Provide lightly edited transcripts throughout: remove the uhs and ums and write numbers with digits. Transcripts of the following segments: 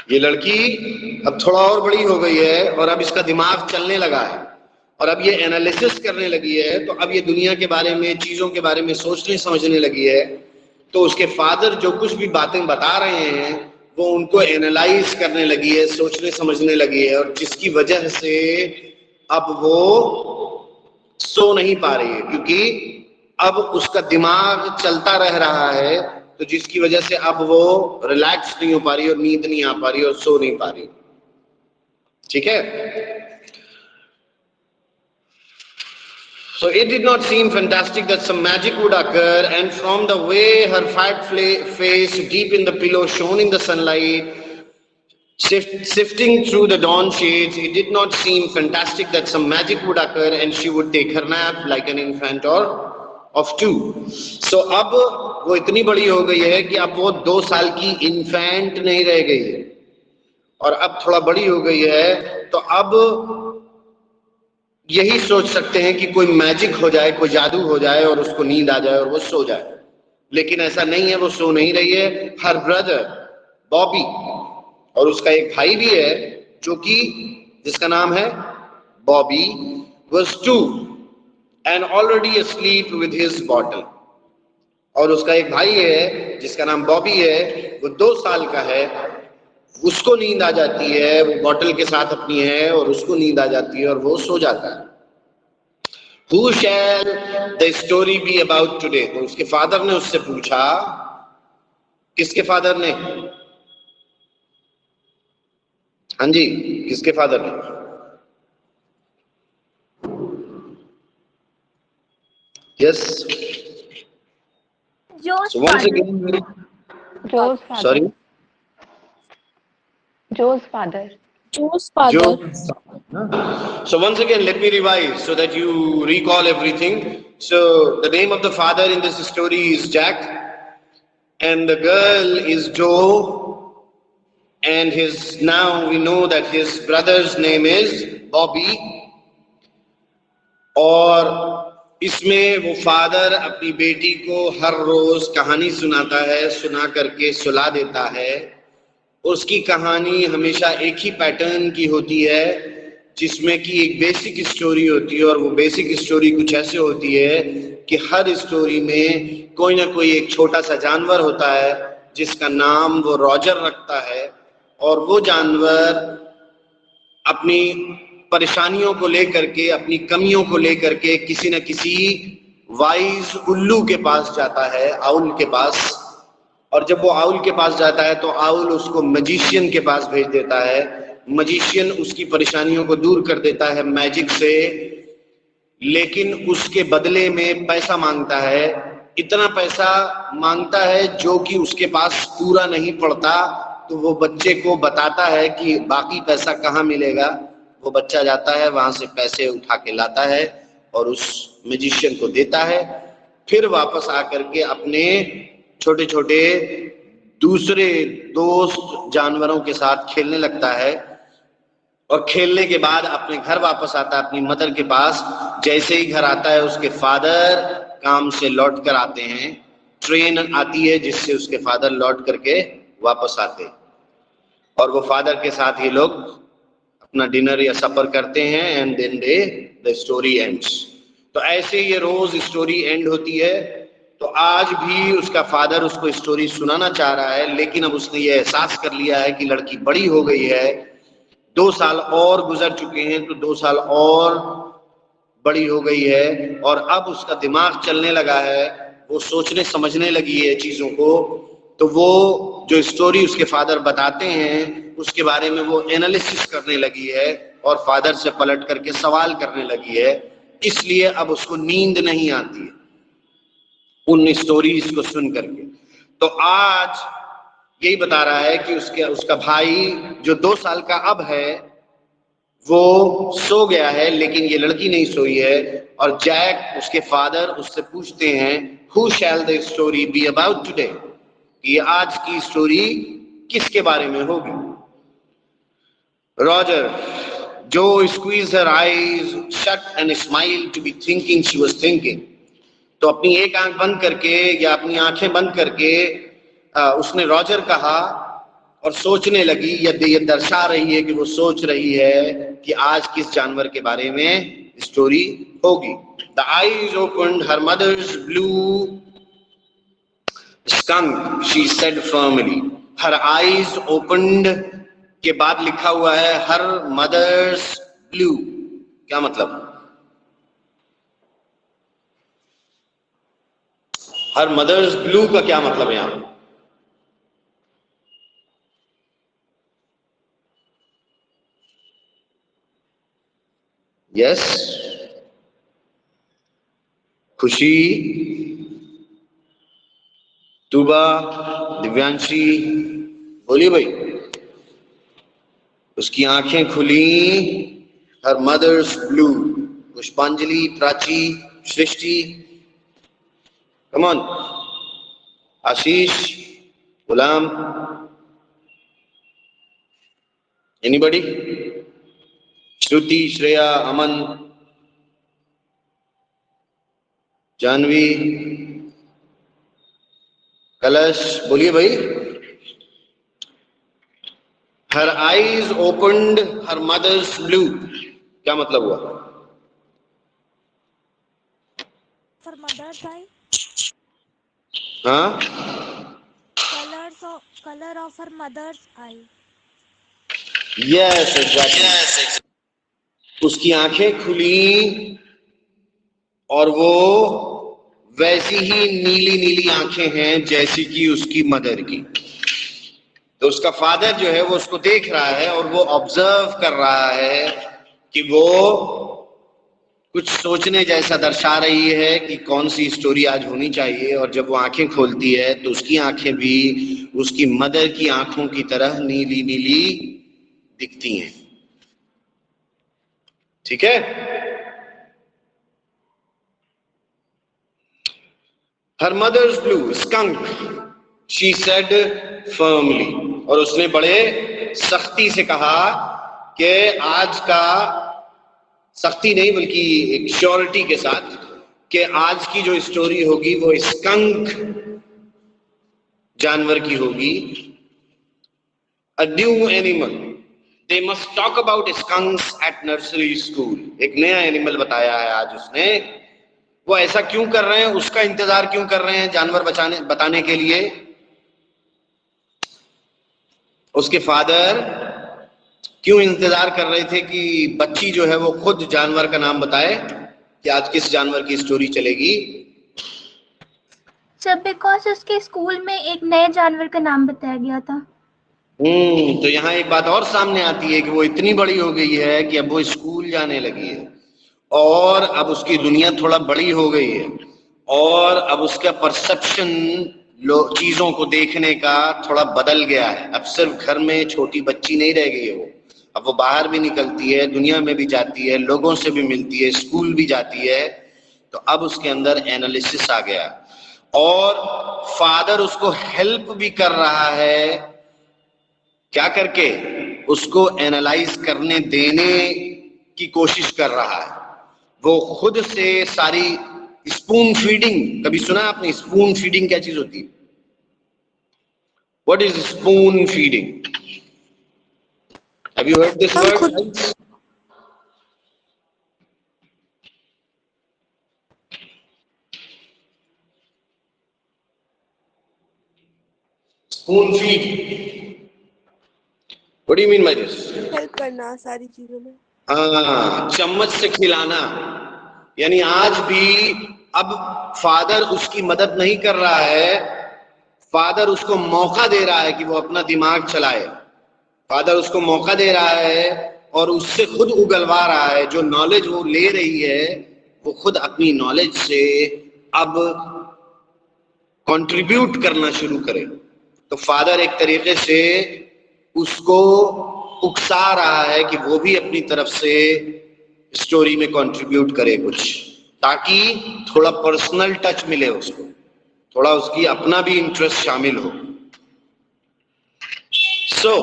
ये लड़की अब थोड़ा और बड़ी हो गई है और अब इसका दिमाग चलने लगा है और अब ये एनालिसिस करने लगी है, तो अब ये दुनिया के बारे में, चीजों के बारे में सोचने समझने लगी है। तो उसके फादर जो कुछ भी बातें बता रहे हैं वो उनको एनालाइज करने लगी है, सोचने समझने लगी है, और जिसकी वजह से अब वो सो नहीं पा रही है, क्योंकि अब उसका दिमाग चलता रह रहा है, तो जिसकी वजह से अब वो रिलैक्स नहीं हो पा रही और नींद नहीं आ पा रही और सो नहीं पा रही। ठीक है? So it did not seem fantastic that some magic would occur, and from the way her fat face deep in the pillow shone in the sunlight, sifting through the dawn shades, it did not seem fantastic that some magic would occur and she would take her nap like an infant or of 2. So अब वो इतनी बड़ी हो गई है कि अब वो 2 साल की इन्फेंट नहीं रह गई है, और अब थोड़ा बड़ी हो गई है, तो अब यही सोच सकते हैं कि कोई मैजिक हो जाए, कोई जादू हो जाए और उसको नींद आ जाए और वो सो जाए। लेकिन ऐसा नहीं है, वो सो नहीं रही है। हर ब्रदर बॉबी, और उसका एक भाई भी है जो कि जिसका नाम है Bobby, was 2 and already asleep with his bottle। और उसका एक भाई है जिसका नाम बॉबी है, वो 2 साल का है, उसको नींद आ जाती है, वो बॉटल के साथ अपनी है और उसको नींद आ जाती है और वो सो जाता है। Who shall the story be about today? तो उसके फादर ने उससे पूछा, किसके फादर ने? हाँ जी, किसके फादर ने? Yes. So once again, Joe's father. Sorry. Joe's father. Joe's father. So once again, let me revise so that you recall everything. So the name of the father in this story is Jack, and the girl is Joe, and now we know that his brother's name is Bobby. और इसमें वो father अपनी बेटी को हर रोज कहानी सुनाता है, सुना करके सुला देता है। उसकी कहानी हमेशा एक ही पैटर्न की होती है, जिसमें कि एक बेसिक स्टोरी होती है, और वो बेसिक स्टोरी कुछ ऐसे होती है कि हर स्टोरी में कोई ना कोई एक छोटा सा जानवर होता है जिसका नाम वो रॉजर रखता है, और वो जानवर अपनी परेशानियों को लेकर के, अपनी कमियों को लेकर के किसी न किसी वाइज उल्लू के पास जाता है, आउल के पास। और जब वो आउल के पास जाता है तो आउल उसको मैजिशियन के पास भेज देता है। मैजिशियन उसकी परेशानियों को दूर कर देता है मैजिक से, लेकिन उसके बदले में पैसा मांगता है। इतना पैसा मांगता है जो कि उसके पास पूरा नहीं पड़ता। तो वो बच्चे को बताता है कि बाकी पैसा कहाँ मिलेगा। वो बच्चा जाता है, वहां से पैसे उठा के लाता है और उस मैजिशियन को देता है। फिर वापस आकर के अपने छोटे छोटे दूसरे दोस्त जानवरों के साथ खेलने लगता है, और खेलने के बाद अपने घर वापस आता है, अपनी मदर के पास। जैसे ही घर आता है, उसके फादर काम से लौट कर आते हैं। ट्रेन आती है जिससे उसके फादर लौट करके वापस आते हैं, और वो फादर के साथ ये लोग अपना डिनर या सफर करते हैं, and then the story ends. तो ऐसे ये रोज स्टोरी एंड होती है। तो आज भी उसका फादर उसको स्टोरी सुनाना चाह रहा है, लेकिन अब उसने ये एहसास कर लिया है कि लड़की बड़ी हो गई है, 2 साल और गुजर चुके हैं, तो 2 साल और बड़ी हो गई है, और अब उसका दिमाग चलने लगा है, वो सोचने समझने लगी है चीजों को। तो वो जो स्टोरी उसके फादर बताते हैं उसके बारे में वो एनालिसिस करने लगी है, और फादर से पलट करके सवाल करने लगी है। इसलिए अब उसको नींद नहीं आती है उन स्टोरीज को सुन करके। तो आज यही बता रहा है कि उसका भाई जो 2 साल का अब है वो सो गया है, लेकिन ये लड़की नहीं सोई है। और जैक उसके फादर उससे पूछते हैं, who shell the story be about today? ये आज की स्टोरी किसके बारे में होगी? रॉजर, जो squeeze her eyes shut and smile to be thinking she was thinking. तो अपनी एक आंख बंद करके या अपनी आंखें बंद करके उसने रॉजर कहा, और सोचने लगी, ये दर्शा रही है कि वो सोच रही है कि आज किस जानवर के बारे में स्टोरी होगी। The eyes opened, her mother's blue skunk, she said firmly. Her eyes opened के बाद लिखा हुआ है her mother's blue। क्या मतलब? her mother's blue का क्या मतलब है यहां? यस, खुशी, तुबा, दिव्यांशी, बोलिए भाई। उसकी आंखें खुली, हर mother's blue. Pushpanjali, Prachi, Srishti, come on, Ashish, Gulam, anybody? Shruti, Shreya, Aman, Janvi, Kalash, बोलिए भाई। Her eyes opened, her mother's blue, क्या मतलब हुआ? For mother's eye, हाँ, color of her mother's eye. Yes exactly. उसकी आंखें खुली और वो वैसी ही नीली नीली आंखें हैं जैसी कि उसकी मदर की। तो उसका फादर जो है वो उसको देख रहा है और वो ऑब्जर्व कर रहा है कि वो कुछ सोचने जैसा दर्शा रही है कि कौन सी स्टोरी आज होनी चाहिए। और जब वो आंखें खोलती है तो उसकी आंखें भी उसकी मदर की आंखों की तरह नीली नीली दिखती हैं। ठीक है? Her mother's blue, skunk, she said firmly। और उसने बड़े सख्ती से कहा कि आज का, सख्ती नहीं बल्कि एक श्योरिटी के साथ, कि आज की जो स्टोरी होगी वो स्कंक जानवर की होगी। A new animal, they must talk about skunks at nursery school। एक नया एनिमल बताया है आज उसने। वो ऐसा क्यों कर रहे हैं, उसका इंतजार क्यों कर रहे हैं जानवर बताने के लिए? उसके फादर क्यों इंतजार कर रहे थे कि बच्ची जो है वो खुद जानवर का नाम बताए कि आज किस जानवर की स्टोरी चलेगी? सर बिकॉज उसके स्कूल में एक नए जानवर का नाम बताया गया था। तो यहाँ एक बात और सामने आती है कि वो इतनी बड़ी हो गई है कि अब वो स्कूल जाने लगी है और अब उसकी दुनिया थोड़ा बड़ी हो गई है और अब उसका परसेप्शन चीजों को देखने का थोड़ा बदल गया है। अब सिर्फ घर में छोटी बच्ची नहीं रह गई है वो, अब वो बाहर भी निकलती है, दुनिया में भी जाती है, लोगों से भी मिलती है, स्कूल भी जाती है। तो अब उसके अंदर एनालिसिस आ गया और फादर उसको हेल्प भी कर रहा है। क्या करके? उसको एनालाइज करने देने की कोशिश कर रहा है। वो खुद से सारी स्पून फीडिंग, कभी सुना आपने स्पून फीडिंग क्या चीज होती है? What is spoon feeding? Have you heard this word? Spoon feed, what do you mean by this? Help करना सारी चीजों में। हाँ, चम्मच से खिलाना। यानी आज भी अब फादर उसकी मदद नहीं कर रहा है, फादर उसको मौका दे रहा है कि वो अपना दिमाग चलाए। फादर उसको मौका दे रहा है और उससे खुद उगलवा रहा है। जो नॉलेज वो ले रही है वो खुद अपनी नॉलेज से अब कंट्रीब्यूट करना शुरू करे। तो फादर एक तरीके से उसको उकसा रहा है कि वो भी अपनी तरफ से स्टोरी में कंट्रीब्यूट करे कुछ, ताकि थोड़ा पर्सनल टच मिले उसको, थोड़ा उसकी अपना भी इंटरेस्ट शामिल हो। So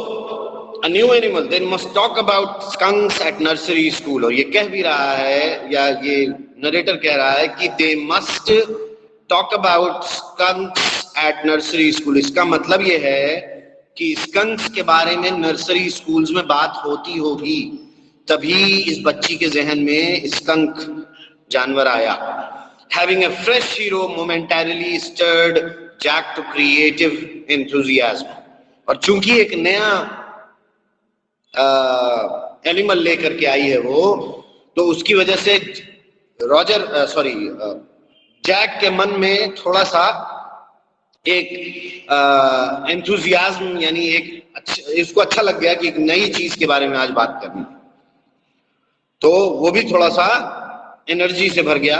a new animal then must talk about skunks at nursery school. और ये कह भी रहा है, या ये नरेटर कह रहा है कि they must talk about skunks at nursery school. इसका मतलब ये है कि स्कंक्स के बारे में नर्सरी स्कूल्स में बात होती होगी, तभी इस बच्ची के जहन में स्कंक जानवर आया। Having a fresh hero momentarily stirred Jack to creative enthusiasm. और चूंकि एक नया एनिमल लेकर के आई है वो, तो उसकी वजह से जैक के मन में थोड़ा सा एक एंथुजियाज्म, यानी इसको अच्छा लग गया कि एक नई चीज के बारे में आज बात करनी, तो वो भी थोड़ा सा एनर्जी से भर गया।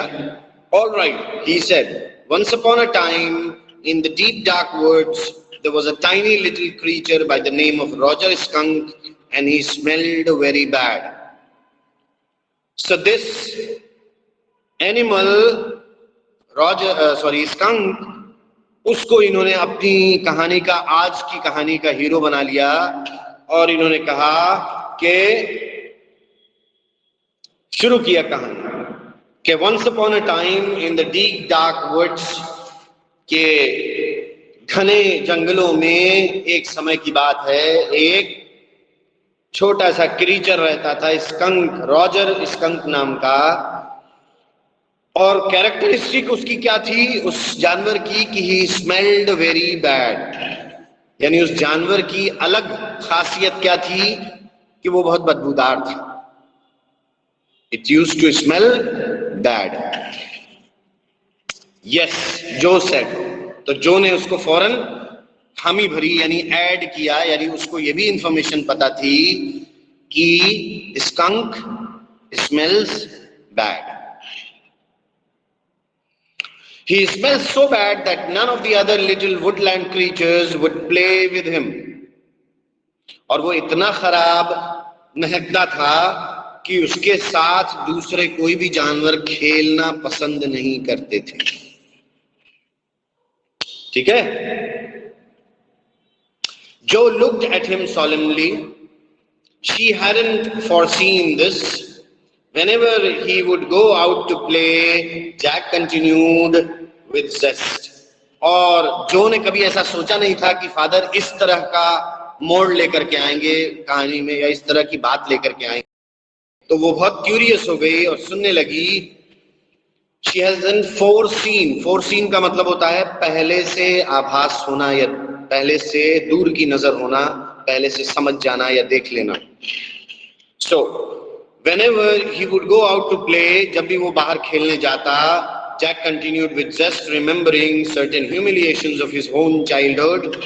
All right, he said, once upon a time in the deep dark woods there was a tiny little creature by the name of Roger Skunk, and he smelled very bad. So this animal, skunk, उसको इन्होंने अपनी कहानी का, आज की कहानी का hero बना लिया, और इन्होंने कहा कि शुरू किया कहानी कि once upon a time in the deep dark woods, के घने जंगलों में एक समय की बात है, एक छोटा सा क्रीचर रहता था, स्कंक, रॉजर स्कंक नाम का। और कैरेक्टरिस्टिक उसकी क्या थी, उस जानवर की, कि ही स्मेल्ड वेरी बैड, यानी उस जानवर की अलग खासियत क्या थी कि वो बहुत बदबूदार था। It used to smell bad. Yes, Joe said. तो जो ने उसको फौरन हामी भरी, यानी ऐड किया, यानी उसको ये भी इंफॉर्मेशन पता थी कि skunk smells bad. He smells so bad that none of the other little woodland creatures would play with him. और वो इतना खराब महकता था कि उसके साथ दूसरे कोई भी जानवर खेलना पसंद नहीं करते थे। ठीक है? Joe looked at him solemnly. She hadn't foreseen this. Whenever he would go out to play, Jack continued with zest. और जो ने कभी ऐसा सोचा नहीं था कि फादर इस तरह का मोड़ लेकर के आएंगे कहानी में, या इस तरह की बात लेकर के आएंगे, तो वो बहुत क्यूरियस हो गई और सुनने लगी। She hasn't foreseen. Foreseen का मतलब होता है पहले से आभास होना, या पहले से दूर की नजर होना, पहले से समझ जाना या देख लेना। So whenever he would go out to play, जब भी वो बाहर खेलने जाता, Jack continued with zest, remembering certain humiliations of his own childhood.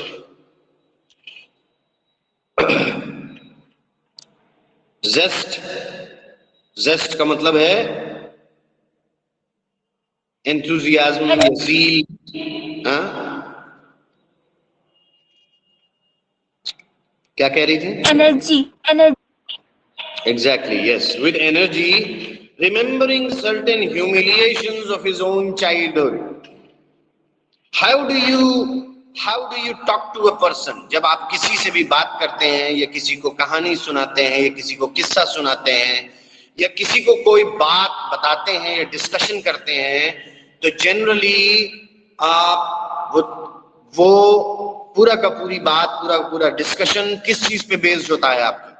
Zest का मतलब है enthusiasm या zeal। हाँ, क्या कह रही थी? Energy. Exactly, yes, with energy, remembering certain humiliations of his own childhood. How do you talk to a person? जब आप किसी से भी बात करते हैं, या किसी को कहानी सुनाते हैं, या किसी को किस्सा सुनाते हैं, या किसी को कोई बात बताते हैं या डिस्कशन करते हैं, तो जनरली आप वो पूरा का पूरी बात, पूरा डिस्कशन किस चीज पे बेस्ड होता है आपका?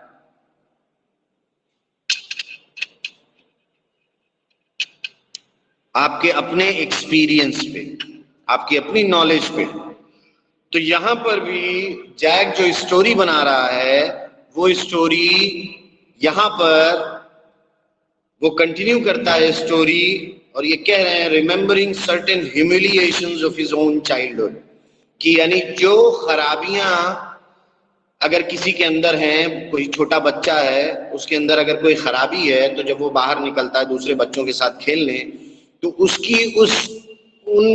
आपके अपने एक्सपीरियंस पे, आपकी अपनी नॉलेज पे। तो यहां पर भी जैक जो स्टोरी बना रहा है, वो स्टोरी यहां पर वो कंटिन्यू करता है स्टोरी, और ये कह रहे हैं remembering certain humiliations of his own childhood, कि यानी जो खराबियां अगर किसी के अंदर हैं, कोई छोटा बच्चा है, उसके अंदर अगर कोई खराबी है, तो जब वो बाहर निकलता है दूसरे बच्चों के साथ खेलने, तो उसकी उन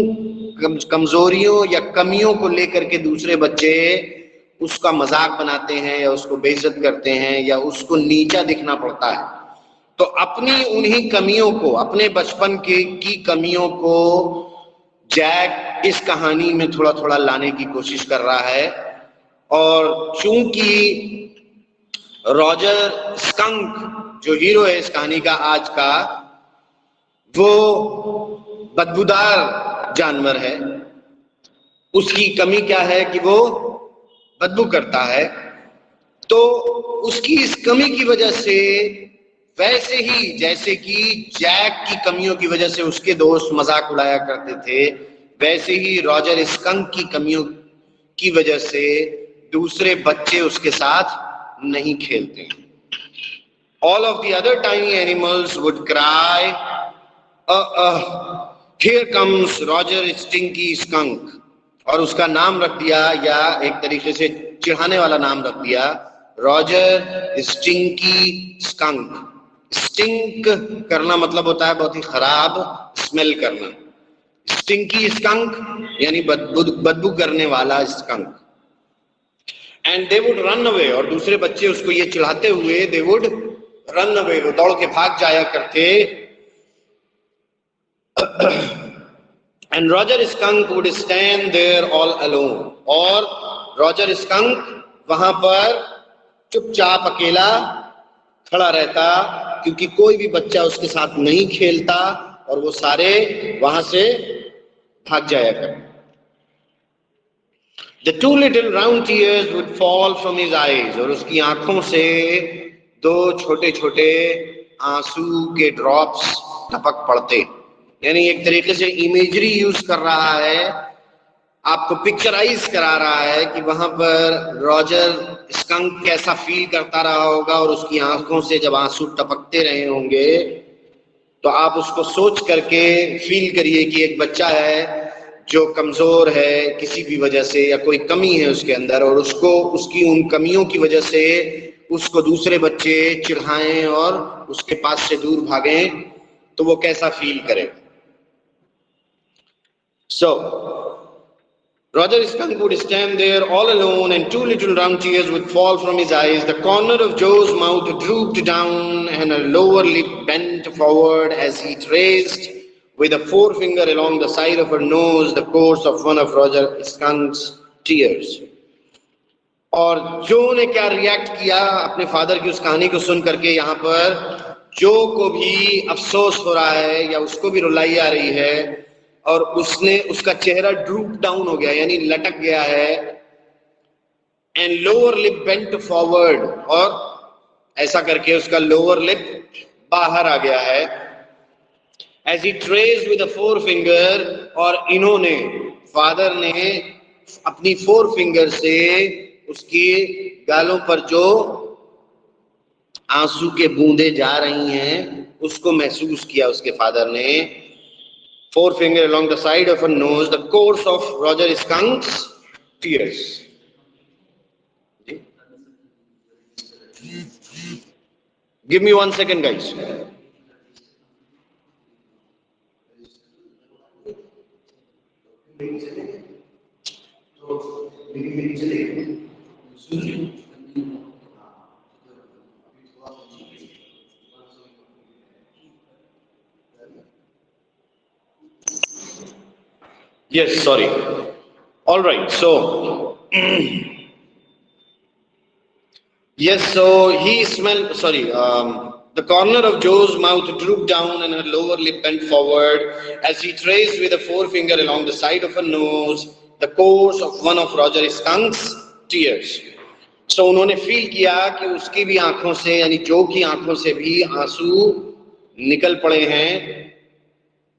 कमजोरियों या कमियों को लेकर के दूसरे बच्चे उसका मजाक बनाते हैं, या उसको बेइज्जत करते हैं, या उसको नीचा दिखना पड़ता है। तो अपनी उन्हीं कमियों को, अपने बचपन की कमियों को जैक इस कहानी में थोड़ा थोड़ा लाने की कोशिश कर रहा है। और चूंकि रॉजर स्कंक जो हीरो है इस कहानी का आज का, वो बदबूदार जानवर है। उसकी कमी क्या है कि वो बदबू करता है, तो उसकी इस कमी की वजह से, वैसे ही जैसे कि जैक की कमियों की वजह से उसके दोस्त मजाक उड़ाया करते थे, वैसे ही रॉजर स्कंक की कमियों की वजह से दूसरे बच्चे उसके साथ नहीं खेलते। All of the other tiny animals would cry, here comes Roger Stinky Skunk, और उसका नाम रख दिया, या एक तरीके से चिढ़ाने वाला नाम रख दिया, रॉजर स्टिंकी स्कंक। स्टिंक करना मतलब होता है बहुत ही खराब, स्मेल करना। स्टिंकी स्कंक यानी बदबू करने वाला skunk. And they would run away, और दूसरे बच्चे उसको ये चिढ़ाते हुए दे वुड रन अवे, वो दौड़ के भाग जाया करते। And Roger Skunk would stand there all alone, और रॉजर स्कंक वहां पर चुपचाप अकेला खड़ा रहता, क्योंकि कोई भी बच्चा उसके साथ नहीं खेलता और वो सारे वहां से भाग जाया करते। The two little round tears would fall from his eyes, और उसकी आंखों से दो छोटे छोटे आंसू के ड्रॉप्स टपक पड़ते। यानी एक तरीके से इमेजरी यूज कर रहा है, आपको पिक्चराइज करा रहा है कि वहां पर रॉजर स्कंक कैसा फील करता रहा होगा, और उसकी आंखों से जब आंसू टपकते रहे होंगे, तो आप उसको सोच करके फील करिए कि एक बच्चा है जो कमजोर है किसी भी वजह से, या कोई कमी है उसके अंदर, और उसको उसकी उन कमियों की वजह से उसको दूसरे बच्चे चिढ़ाएं और उसके पास से दूर भागें, तो वो कैसा फील करे। So Roger Skunk would stand there all alone, and two little round tears would fall from his eyes. The corner of Joe's mouth drooped down, and her lower lip bent forward as he traced with a forefinger along the side of her nose the course of one of Roger Skunk's tears. और जो ने क्या react किया अपने father की उस कहानी को सुन करके, यहाँ पर जो को भी अफसोस हो रहा है या उसको भी रुलाई आ रही है, और उसका चेहरा ड्रूप डाउन हो गया, यानी लटक गया है। And lower lip bent forward, और ऐसा करके उसका लोअर लिप बाहर आ गया है। As he trace with a four finger, और इन्होंने, फादर ने अपनी फोर फिंगर से उसकी गालों पर जो आंसू के बूंदे जा रही हैं उसको महसूस किया उसके फादर ने। Forefinger along the side of her nose, the course of Roger Skunk's tears. Give me 1 second, guys. Yes, sorry. All right, so yes, so he smelled, sorry, the corner of Joe's mouth drooped down and her lower lip bent forward as he traced with a forefinger along the side of her nose the course of one of Roger Skunk's tears. So उन्होंने feel किया कि उसकी भी आंखों से, यानी जो की आंखों से भी आंसू निकल पड़े हैं।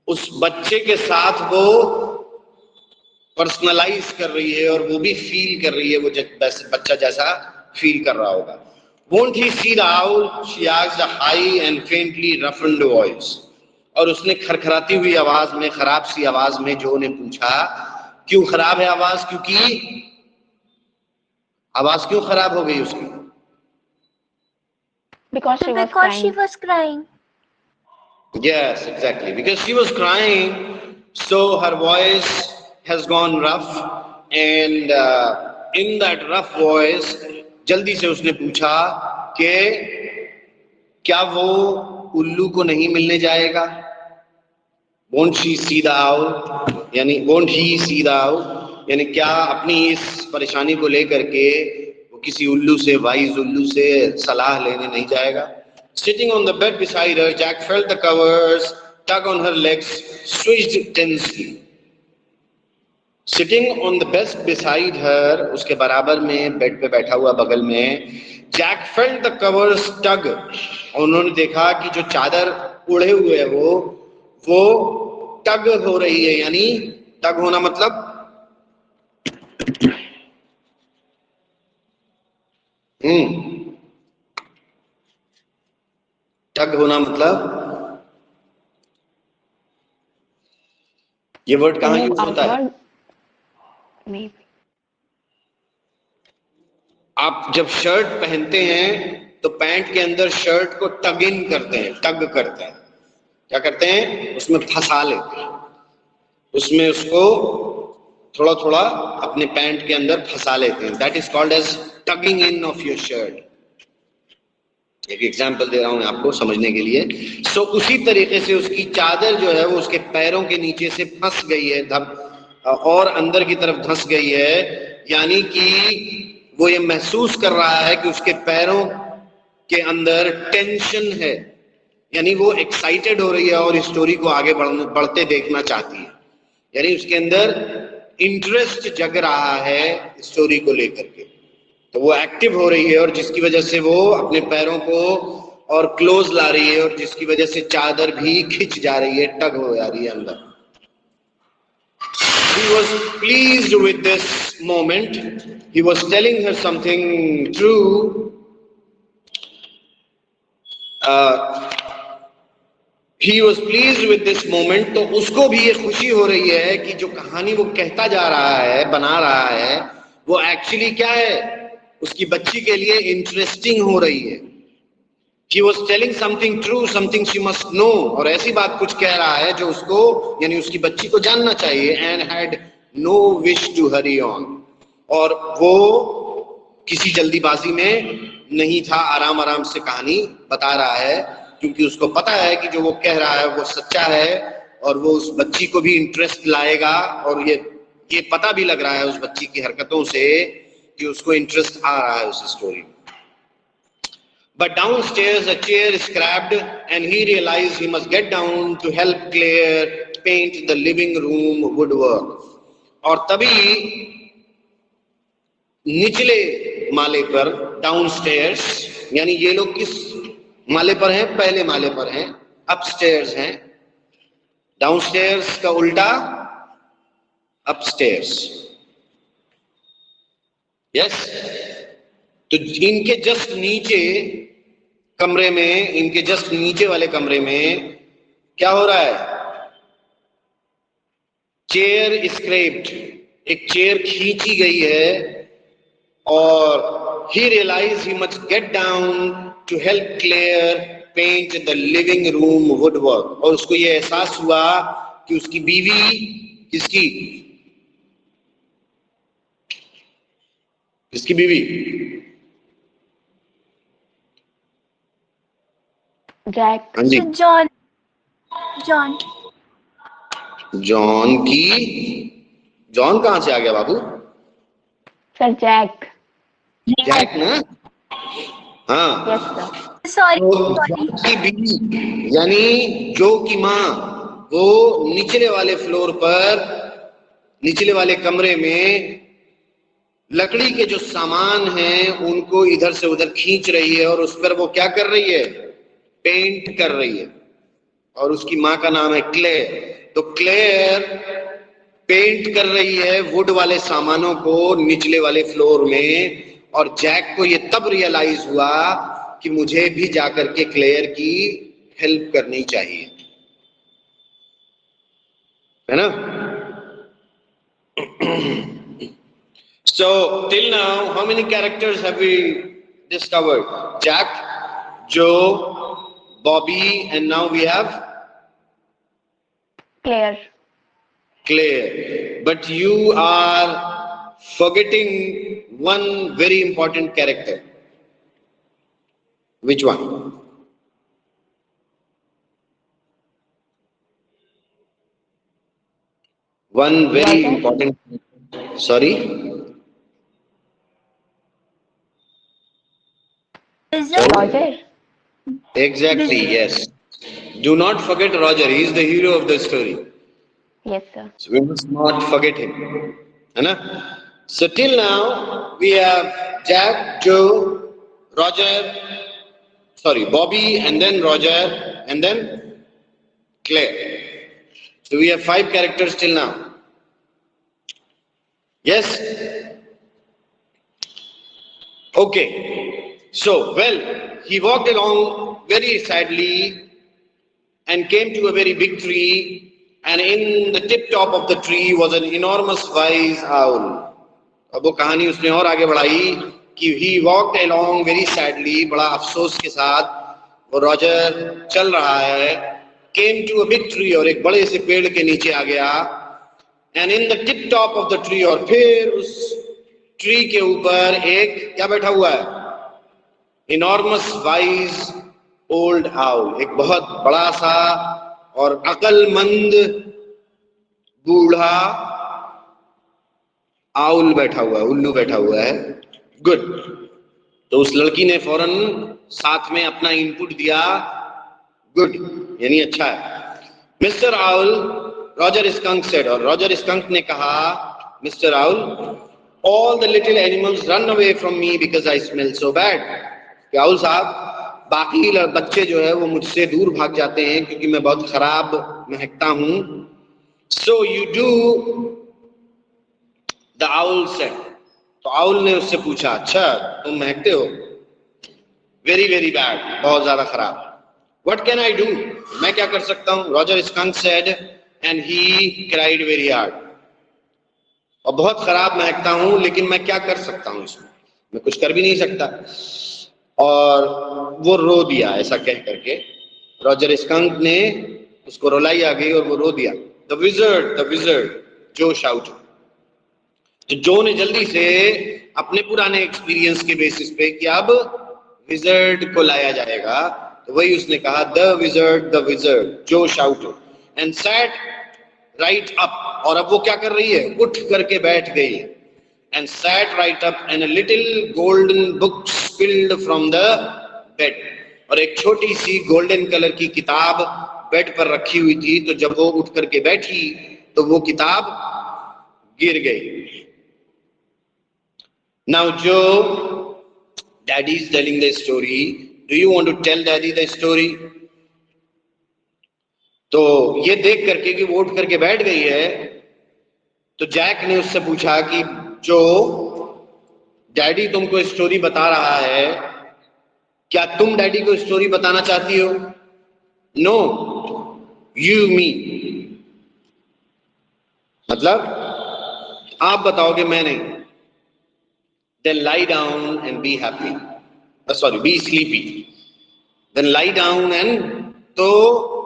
उस बच्चे के साथ वो पर्सनलाइज कर रही है और वो भी फील कर रही है, वो बच्चा जैसा फील कर रहा होगा। Won't he see the owl? She asked a high and faintly roughened voice. और उसने खरखराती हुई आवाज में, खराब सी आवाज में जो ने पूछा, क्यों खराब है आवाज? क्योंकि आवाज क्यों खराब हो गई उसकी? Because she was crying. Yes, exactly. Because she was crying, so her voice has gone rough, and in that rough voice, जल्दी से उसने पूछा कि क्या वो उल्लू को नहीं मिलने जाएगा? Won't she see the owl? यानी won't he see the owl? यानी क्या अपनी इस परेशानी को लेकर के वो किसी उल्लू से, वाइज उल्लू से सलाह लेने नहीं जाएगा? Sitting on the bed beside her, Jack felt the covers tug on her legs, switched tensely. Sitting on the best beside her, उसके बराबर में बेड पे बैठा हुआ बगल में, जैक फेल्ट द कवर्स टग, उन्होंने देखा कि जो चादर ओढ़े हुए है वो टग हो रही है, यानी टग होना मतलब टग होना मतलब ये वर्ड कहाँ यूज होता है? आप जब शर्ट पहनते हैं तो पैंट के अंदर शर्ट को टग इन करते हैं, टग करते हैं, क्या करते हैं, उसमें फंसा लेते हैं, उसमें उसको थोड़ा थोड़ा अपने पैंट के अंदर फंसा लेते हैं, that is called as tucking in of your shirt. एक एग्जांपल दे रहा हूं आपको समझने के लिए। सो उसी तरीके से उसकी चादर जो है वो उसके पैरों के नीचे से फंस गई है, और अंदर की तरफ धंस गई है, यानी कि वो ये महसूस कर रहा है कि उसके पैरों के अंदर टेंशन है, यानी वो एक्साइटेड हो रही है और इस स्टोरी को आगे बढ़ते देखना चाहती है, यानी उसके अंदर इंटरेस्ट जग रहा है स्टोरी को लेकर के, तो वो एक्टिव हो रही है और जिसकी वजह से वो अपने पैरों को और क्लोज ला रही है और जिसकी वजह से चादर भी खिंच जा रही है, टग हो जा रही है अंदर। He was pleased with this moment. He was telling her something true. He was pleased with this moment. तो उसको भी ये खुशी हो रही है कि जो कहानी वो कहता जा रहा है, बना रहा है, वो एक्चुअली क्या है, उसकी बच्ची के लिए इंटरेस्टिंग हो रही है। He was telling something true, something she must know, और ऐसी बात कुछ कह रहा है जो उसको यानी उसकी बच्ची को जानना चाहिए। And had no wish to hurry on, और वो किसी जल्दीबाजी में नहीं था, आराम आराम से कहानी बता रहा है, क्योंकि उसको पता है कि जो वो कह रहा है वो सच्चा है और वो उस बच्ची को भी इंटरेस्ट लाएगा, और ये पता भी लग रहा है उस बच्ची की हरकतों से कि उसको इंटरेस्ट आ रहा है उस स्टोरी में। But downstairs a chair is scrapped and he realized he must get down to help Claire paint the living room woodwork. और तभी निचले माले पर, डाउनस्टेयर्स, यानी ये लोग किस माले पर हैं? पहले माले पर हैं, अपस्टेयर्स हैं। डाउनस्टेयर्स का उल्टा अपस्टेयर्स, यस। तो इनके जस्ट नीचे कमरे में, इनके जस्ट नीचे वाले कमरे में क्या हो रहा है? चेयर स्क्रैप्ड, एक चेयर खींची गई है, और he realized he must get down to help Claire paint the living room woodwork, और उसको ये एहसास हुआ कि उसकी बीवी, किसकी बीवी? जैक। हाँ जी, जॉन जॉन कहां से आ गया बाबू? सर जैक ना? हाँ, यस सर। सॉरी जॉन की बीवी यानी जो की माँ, वो निचले वाले फ्लोर पर, निचले वाले कमरे में लकड़ी के जो सामान हैं उनको इधर से उधर खींच रही है, और उस पर वो क्या कर रही है? पेंट कर रही है, और उसकी माँ का नाम है क्लेयर। तो क्लेयर पेंट कर रही है वुड वाले सामानों को निचले वाले फ्लोर में, और जैक को ये तब रियलाइज हुआ कि मुझे भी जाकर के क्लेयर की हेल्प करनी चाहिए, है ना? So till now, how many characters have we discovered? Jack, Joe, Bobby, and now we have Claire. But you are forgetting one very important character. Which one? One very important. Sorry? Roger. Exactly, yes. Do not forget Roger. He is the hero of the story. Yes, sir. So we must not forget him. है ना? So till now we have Jack, Joe, Roger, Bobby, and then Roger, and then Claire. So we have 5 characters till now. Yes? Okay. So, well, he walked along very sadly and came to a very big tree, and in the tip top of the tree was an enormous wise owl. अब वो कहानी उसने और आगे बढ़ाई कि he walked along very sadly, बड़ा अफसोस के साथ वो रॉजर चल रहा है, came to a big tree, और एक बड़े से पेड़ के नीचे आ गया, and in the tip top of the tree, और फिर उस ट्री के ऊपर एक क्या बैठा हुआ है, enormous wise old owl, एक बहुत बड़ा सा और अकलमंद बूढ़ा आउल बैठा हुआ है, उल्लू बैठा हुआ है. गुड. तो उस लड़की ने फौरन साथ में अपना इनपुट दिया, गुड, यानी अच्छा है. Mister owl, Roger skunk said, और रॉजर स्कंक ने कहा, mister owl, all the little animals run away from me because I smell so bad. कि आउल साहब, बाकी बच्चे जो है वो मुझसे दूर भाग जाते हैं क्योंकि मैं बहुत खराब महकता हूं. So you do, the owl said. तो आउल ने उससे पूछा, अच्छा तुम महकते हो? वेरी वेरी बैड, बहुत ज्यादा खराब. व्हाट कैन आई डू, मैं क्या कर सकता हूं? Roger skunk said and he cried very hard. और बहुत खराब महकता हूं, लेकिन मैं क्या कर सकता हूं इसमें, मैं कुछ कर भी नहीं सकता. और वो रो दिया. ऐसा कह करके रॉजर स्कंक ने उसको रुलाई आ गई और वो रो दिया. द विजर्ड, जो शाउट. तो जो ने जल्दी से अपने पुराने एक्सपीरियंस के बेसिस पे कि अब विजर्ड को लाया जाएगा, तो वही उसने कहा, द विजर्ड, जो shout, and set right up. और अब वो क्या कर रही है, उठ करके बैठ गई. And set right up and a little golden book spilled from the bed. और एक छोटी सी गोल्डन कलर की किताब बेड पर रखी हुई थी. तो जब वो उठ करके बैठी तो वो किताब गिर गई. Now Joe, Daddy is telling the story. Do you want to tell Daddy the story? तो ये देख करके कि वो उठ करके बैठ गई है, तो जैक ने उससे पूछा कि जो डैडी तुमको स्टोरी बता रहा है, क्या तुम डैडी को स्टोरी बताना चाहती हो? नो, यू मी. मतलब आप बताओगे, मैं नहीं. Then lie down and be happy. Be sleepy. Then lie down and, तो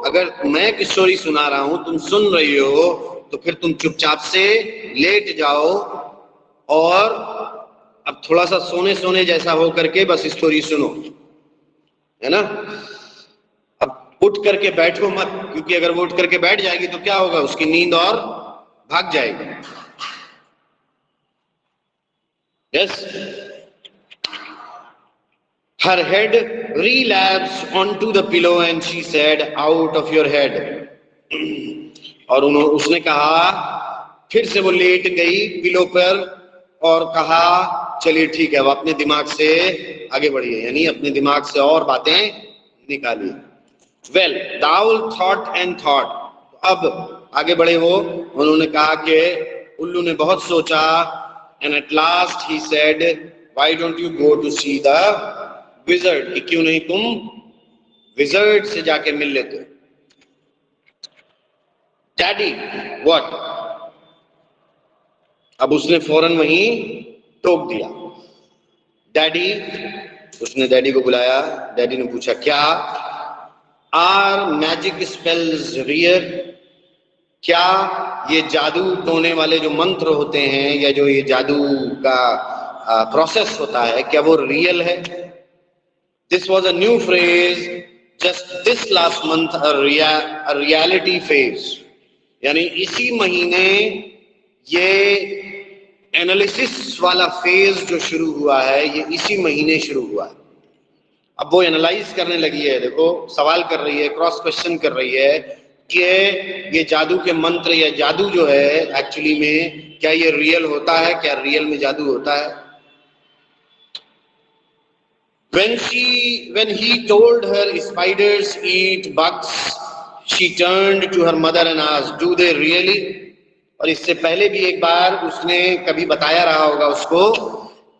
अगर मैं एक स्टोरी सुना रहा हूं, तुम सुन रही हो, तो फिर तुम चुपचाप से लेट जाओ और अब थोड़ा सा सोने जैसा हो करके बस स्टोरी सुनो, है ना. अब उठ करके बैठो मत, क्योंकि अगर वो उठ करके बैठ जाएगी तो क्या होगा, उसकी नींद और भाग जाएगी. Yes. Her head relapsed onto the pillow and she said, out of your head. और उसने कहा, फिर से वो लेट गई पिलो पर और कहा, चलिए ठीक है, वो अपने दिमाग से आगे बढ़िए, यानी अपने दिमाग से और बातें निकालिए. Well, the owl thought and thought. अब आगे बढ़े वो, उन्होंने कहा कि उल्लू ने बहुत सोचा. And at last he said, why don't you go to see the wizard? कि क्यों नहीं तुम wizard से जाके मिल लेते? Daddy, what? अब उसने फौरन वहीं टोक दिया. Daddy, उसने डैडी को बुलाया. डैडी ने पूछा, क्या? Are magic spells real? क्या ये जादू टोने वाले जो मंत्र होते हैं या जो ये जादू का प्रोसेस होता है, क्या वो रियल है? This was a new phrase just this last month, a reality phase. यानी इसी महीने ये एनालिसिस वाला फेज जो शुरू हुआ है, ये इसी महीने शुरू हुआ है. अब वो एनालाइज करने लगी है, देखो सवाल कर रही है, क्रॉस क्वेश्चन कर रही है कि ये जादू के मंत्र या जादू जो है एक्चुअली में क्या ये रियल होता है, क्या रियल में जादू होता है? When he told her spiders eat bugs, she turned to her mother and asked, "Do they really?" और इससे पहले भी एक बार उसने कभी बताया रहा होगा उसको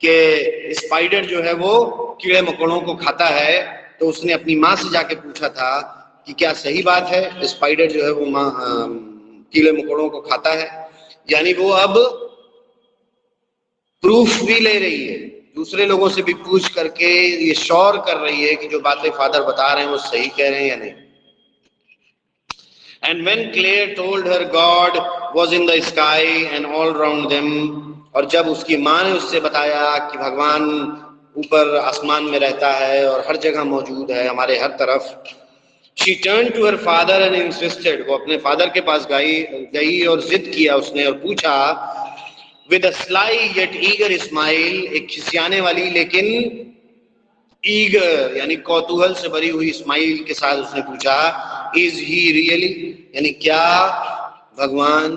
कि स्पाइडर जो है वो कीड़े मकोड़ों को खाता है, तो उसने अपनी माँ से जाके पूछा था कि क्या सही बात है, स्पाइडर जो है वो कीड़े मकोड़ों को खाता है। यानी वो अब प्रूफ भी ले रही है, दूसरे लोगों से भी पूछ करके ये श्योर कर रही है कि जो बातें फादर बता रहे हैं वो सही कह रहे हैं या नहीं। And when Claire told her God was in the sky and all around them, और जब उसकी माँ ने उससे बताया कि भगवान ऊपर आसमान में रहता है और हर जगह मौजूद है, हमारे हर तरफ, she turned to her father and insisted, वो अपने फादर के पास गई और जिद किया उसने और पूछा with a sly yet eager smile, एक खिसियाने वाली लेकिन ईगर यानी कौतूहल से भरी हुई स्माइल के साथ उसने पूछा, इज ही रियली, यानी क्या भगवान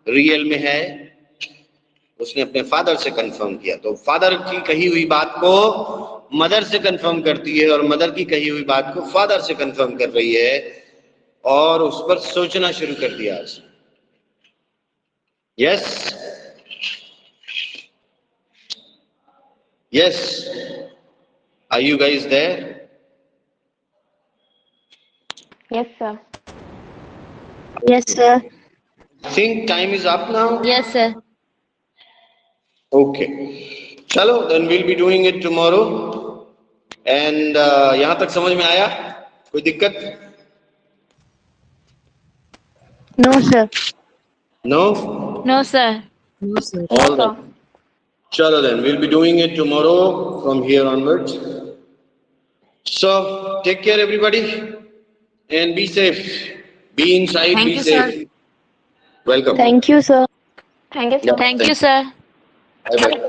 रियल में है? उसने अपने फादर से कंफर्म किया। तो फादर की कही हुई बात को मदर से कंफर्म करती है और मदर की कही हुई बात को फादर से कंफर्म कर रही है और उस पर सोचना शुरू कर दिया उसने। Yes yes, are you guys there? Yes, sir. Yes, sir. Think time is up now? Yes, sir. Okay. चलो, then we'll be doing it tomorrow. And यहाँ तक समझ में आया? कोई दिक्कत? No, sir. No? No, sir. All right. Chalo then, we'll be doing it tomorrow from here onwards. So, take care everybody and be safe. Be inside, Thank be you, safe. sir. Welcome. Thank you, sir. Thank you so much. Yeah, Thank you, sir. Bye bye.